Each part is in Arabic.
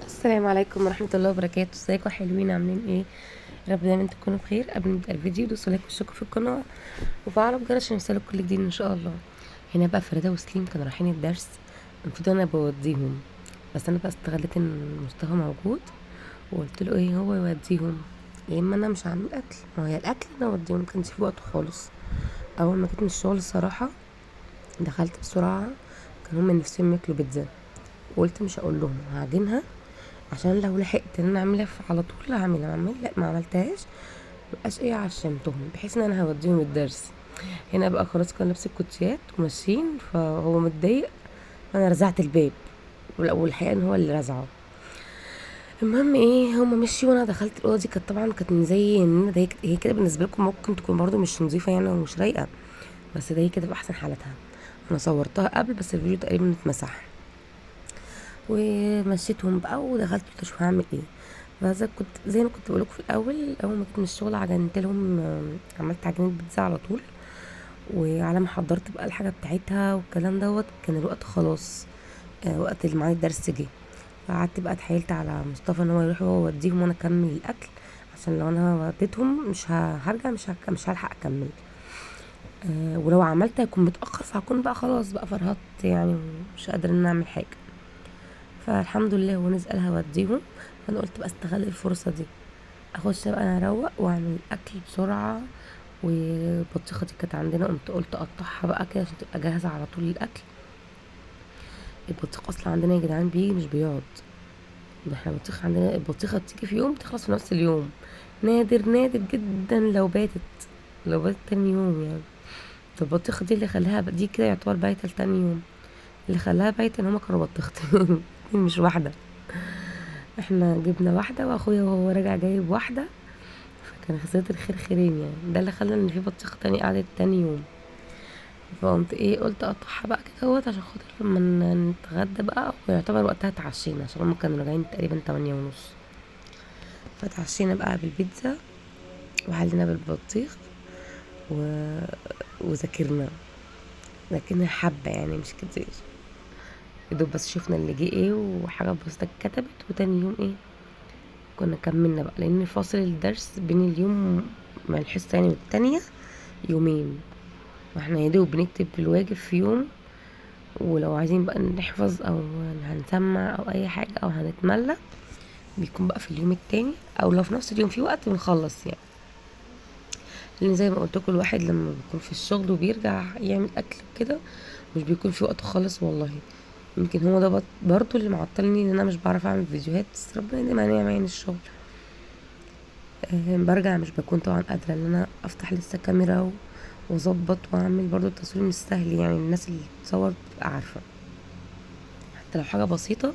السلام عليكم ورحمة الله وبركاته. ازيكم حلوين؟ عاملين ايه؟ يا رب دايما تكونوا بخير. قبل ما نبدأ الفيديو دوسوا لايك واشتركوا في القناة وفعلوا الجرس عشان يوصلك كل جديد ان شاء الله. هنا بقى فريدة وسليم كانوا رايحين الدرس، المفروض انا بوديهم، بس انا بقى استغلت ان مصطفى موجود وقلت له ايه هو يوديهم، يا اما انا مش هعمل اكل، ما هي الاكل انا اوديهم، مكانش في وقت خالص. اول ما جيت من الشغل الصراحة دخلت بسرعة، كانوا من نفسهم ياكلوا بيتزا، وقلت مش هقول لهم هعجنها عشان لو لحقت ان انا اعملها على طول هعملها، ما عملتهاش مبقاش ايه عشمتهم بحيث ان انا هوديهم الدرس. هنا بقى خلاص كان لابس الكوتشيات وماشيين، فهو متضايق فانا رزعت الباب، والحقيقه ان هو اللي رزعه. المهم ايه، هما مشي وانا دخلت الاوضه دي، كانت طبعا كانت زي ان ده هي كده بالنسبه لكم ممكن تكون برضو مش نظيفه يعني ومش رايقه، بس ده هي كده في احسن حالتها. انا صورتها قبل بس الفيديو تقريبا اتمسح، ومشيتهم بقى ودخلت قلت اشوف هعمل ايه. فزي كنت زي ما كنت بقولك في الاول، اول ما جيت من الشغل عجنت لهم، عملت عجينه بيتزا على طول، وعلى ما حضرت بقى الحاجه بتاعتها والكلام دوت كان الوقت خلاص، وقت اللي معايا الدرس جه. فقعدت بقى اتحايلت على مصطفى ان هو يروح هو يوديهم وانا اكمل الاكل، عشان لو انا وديتهم هرجع مش هلحق اكمل. ولو عملت هيكون متاخر، فهكون بقى خلاص بقى فرهطت يعني، ومش قادره ان أنا اعمل حاجه. فالحمد لله هو نزل هوديهم، فانا قلت بقى استغل الفرصه دي، اخش بقى انا اروق واعمل الاكل بسرعه. والبطيخه دي كانت عندنا، قلت اقطعها بقى كده عشان تبقى جاهزه على طول الاكل. البطيخ اصلا عندنا يا جدعان بيجي مش بيقعد، ده احنا البطيخ عندنا البطيخه بتيجي في يوم تخلص في نفس اليوم، نادر نادر جدا لو باتت تاني يوم يعني. البطيخه دي اللي خلاها دي كده يعتبر بايته لتاني يوم، اللي خلاها بايته ان هما كانوا بطيختين مش واحده. احنا جبنا واحده واخويا وهو راجع جايب واحده، فكان خسرت الخير خيرين يعني، ده اللي خلى ان في بطيخه تاني قعدت تاني يوم. فقمت ايه قلت اقطعها بقى كده اهوت عشان خاطر لما نتغدى بقى، ويعتبر وقتها اتعشينا عشان هما كانوا راجعين تقريبا 8:30. فتعشينا بقى بالبيتزا وحلينا بالبطيخ و... وذاكرنا حبة يعني مش كتير، يدوب بس شفنا اللي جه ايه وحاجة بسيطة اتكتبت، وتاني يوم ايه كنا كملنا بقى، لان فاصل الدرس بين اليوم مع الحصة يعني والتانية يومين، واحنا يا دوب بنكتب الواجب في يوم، ولو عايزين بقى نحفظ او هنسمع او اي حاجة او هنتملى بيكون بقى في اليوم التاني، او لو في نفس اليوم في وقت بنخلص يعني. لان زي ما قلت لكم الواحد لما بيكون في الشغل وبيرجع يعمل اكل كده مش بيكون في وقت خالص والله. يمكن هو ده برضو اللي معطلني ان انا مش بعرف اعمل فيديوهات، بس ربنا يديم عليا معين الشغل. برجع مش بكون طبعا قادرة ان انا افتح لسه كاميرا واظبط واعمل، برضو التصوير مش سهل يعني، الناس اللي بتصور بتبقى عارفة حتى لو حاجة بسيطة،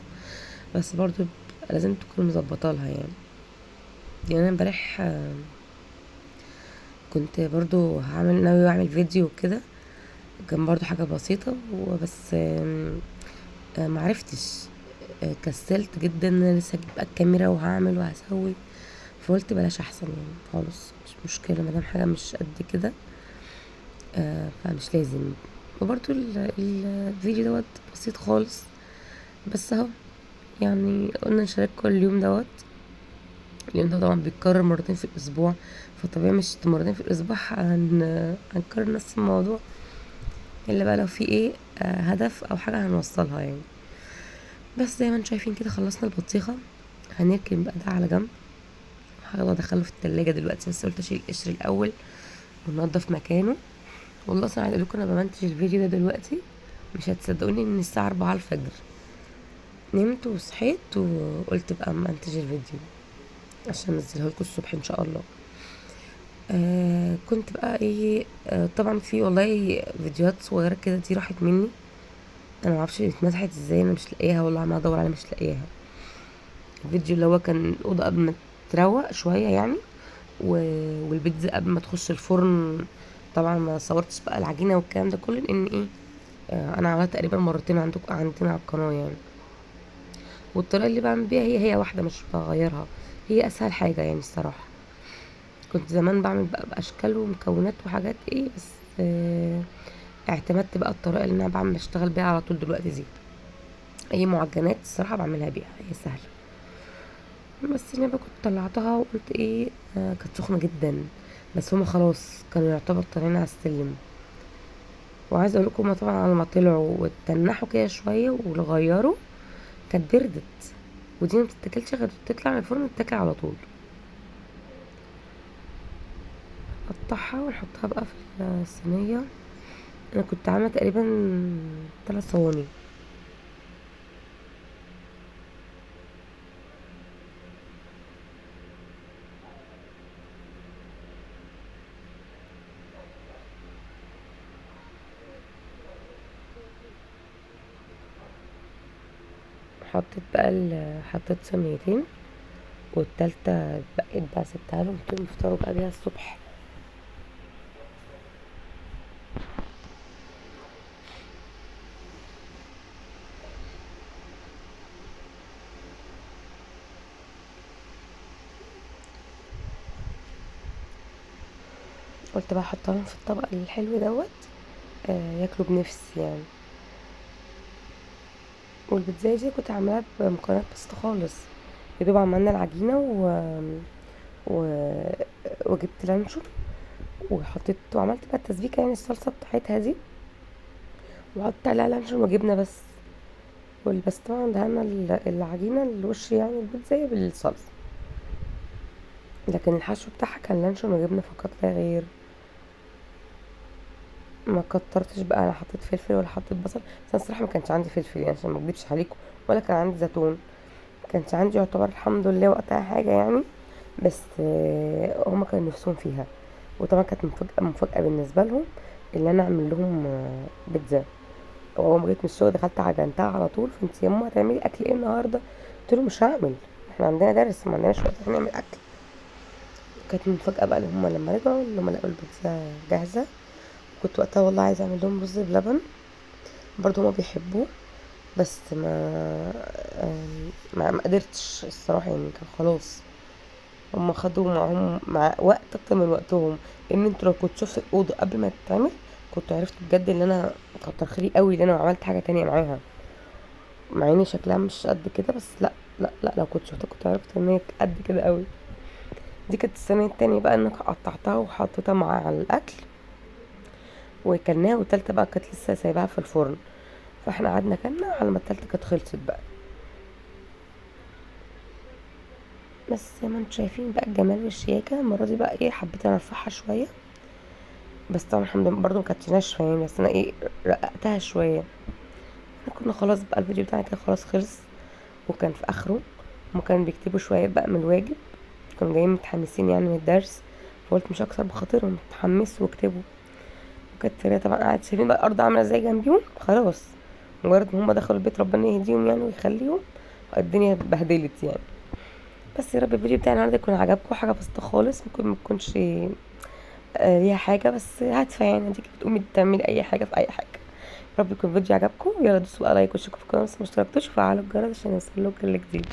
بس برضو لازم تكون مظبطة لها يعني انا امبارح كنت برضو ناوي اعمل فيديو كده، كان برضو حاجة بسيطة وبس، معرفتش، كسلت جدا ان انا لسه اجيب بقى الكاميرا وهعمل وهسوي، فقلت بلاش احسن يعني خالص، مش مشكلة مادام حاجة مش قد كده، فمش لازم. وبرضو الفيديو دوت بسيط خالص، بس اهو يعني قلنا نشارككم اليوم ده طبعا بيتكرر مرتين في الاسبوع، فطبيعي مش مرتين في الاسبوع هنكرر نفس الموضوع، الا بقى لو في ايه هدف او حاجة هنوصلها يعني. بس زي ما انتم شايفين كده خلصنا البطيخة، هنركن بقى ده على جنب، هحاول ادخله في التلاجة دلوقتي، بس قلت اشيل القشر الاول وننضف مكانه. والله اصلا عايز اقولكم انا بمنتج الفيديو ده دلوقتي، مش هتصدقوني ان الساعة 4 الفجر نمت وصحيت وقلت بقى منتج الفيديو عشان انزله لكم الصبح ان شاء الله. كنت بقى ايه، طبعا في والله فيديوهات صغيرة كده دي راحت مني، انا معرفش اتمسحت ازاي، انا مش لاقيها والله، عمالة ادور عليها مش لاقيها. الفيديو اللي هو كان الأوضة قبل ما تروق شوية يعني، والبيتزا قبل ما تخش الفرن، طبعا ما صورتش بقى العجينة والكلام ده كله لان ايه، انا عملتها تقريبا مرتين عندنا على القناة يعني، والطريقة اللي بعمل بيها هي واحدة مش بغيرها، هي اسهل حاجة يعني الصراحة. كنت زمان بعمل بقى باشكال ومكونات وحاجات ايه، بس اعتمدت بقى الطريقة اللي انا بشتغل بيها على طول دلوقتي دي. اي معجنات الصراحه بعملها بيها، هي سهله. بس انا بقى كنت طلعتها وقلت ايه، كانت سخنه جدا، بس هما خلاص كانوا يعتبر طالعين على السلم. وعايزه اقول لكم هما طبعا على ما طلعوا واتنحوا كده شويه وغيروا، كانت بردت. ودي ما بتتاكلش غير تطلع من الفرن تتاكل على طول. نقطعها ونحطها بقى في الصينيه. انا كنت عامله تقريبا 3 صواني. حطيت صينيتين، والتالتة بقيت بقى سبتها لهم، قلت لهم يفطروا بقى بيها الصبح. قلت بقى احطها لهم في الطبق الحلو دوت، ياكلوا بنفس يعني. والبيتزا دي كنت عاملاها بمكونات بسيطة خالص. يا دوب عملنا العجينة و... وجبت لانشون، وعملت بقى التسبيكة يعني الصلصة بتاعتها دي، وحطيت عليها لانشون وجبنة بس. بس طبعا دهنا العجينة الوش يعني البيتزا بالصلصة، لكن الحشو بتاعها كان لانشون وجبنة فقط لا غير. ما كترتش بقى، لا حطيت فلفل ولا حطيت بصل. بس انا الصراحه ما كانش عندي فلفل يعني عشان ما اكدبش عليكم، ولا كان عندي زيتون. ما كانش عندي يعتبر الحمد لله وقتها حاجه يعني. بس هما كانوا نفسهم فيها. وطبعا كانت مفاجاه بالنسبه لهم اللي انا اعمل لهم بيتزا. واول ما جيت من الشغل دخلت عجنتها على طول. فانت يا ماما هتعملي اكل ايه النهارده؟ قلت له مش هعمل، احنا عندنا درس ما عندناش وقت عشان نعمل اكل. كانت مفاجاه بقى اللي هما لما رجعوا ان هما لقوا البيتزا جاهزه. كنت وقتها والله عايزه اعمل لهم رز بلبن، برضو هما بيحبوه. بس ما قدرتش الصراحه يعني، كان خلاص هما خدوا معاهم مع وقت اكتر من وقتهم. لان انتوا لو كنت شفت الاوضه قبل ما تتعمل كنت عرفت بجد ان انا كتر خيري قوي ان انا عملت حاجه تانية معاها، مع اني شكلها مش قد كده. بس لا لا لا، لو كنت شفتها كنت عرفت ان هي قد كده قوي. دي كانت السنه التانية بقى انك قطعتها وحطيتها مع الاكل وكلناها. والتالتة بقى كانت لسه سايباها في الفرن، فاحنا قعدنا كلنا على ما التالتة كانت خلصت بقى. بس زي ما انتم شايفين بقى الجمال والشياكة. المرة دي بقى ايه، حبيت انا ارفعها شوية. بس طبعا الحمد لله برضه مكانتش ناشفة يعني، بس انا ايه رققتها شوية. احنا كنا خلاص بقى الفيديو بتاعنا كده خلاص خلص، وكان في اخره. هما كانوا بيكتبوا شوية بقى من الواجب، كانوا جايين متحمسين يعني من الدرس. فقلت مش هكسر بخاطرهم، تحمسوا واكتبوا. وكانت سرية طبعا قاعد شايفين بقى الارض عاملة ازاي جنبيهم. خلاص مجرد ما هما دخلوا البيت ربنا يهديهم يعني ويخليهم، الدنيا اتبهدلت يعني. بس يا رب الفيديو بتاعي النهارده يكون عجبكم. حاجه بسيطه خالص، ممكن ما تكونش ليها حاجه بس هادفه يعني، انتي بتقومي تعملي اي حاجه في اي حاجه. يا رب يكون الفيديو عجبكم. يلا دوسوا بقى لايك واشتركوا في القناه لسه ما اشتركتوش، وفعلوا الجرس عشان يوصلكوا كل جديد.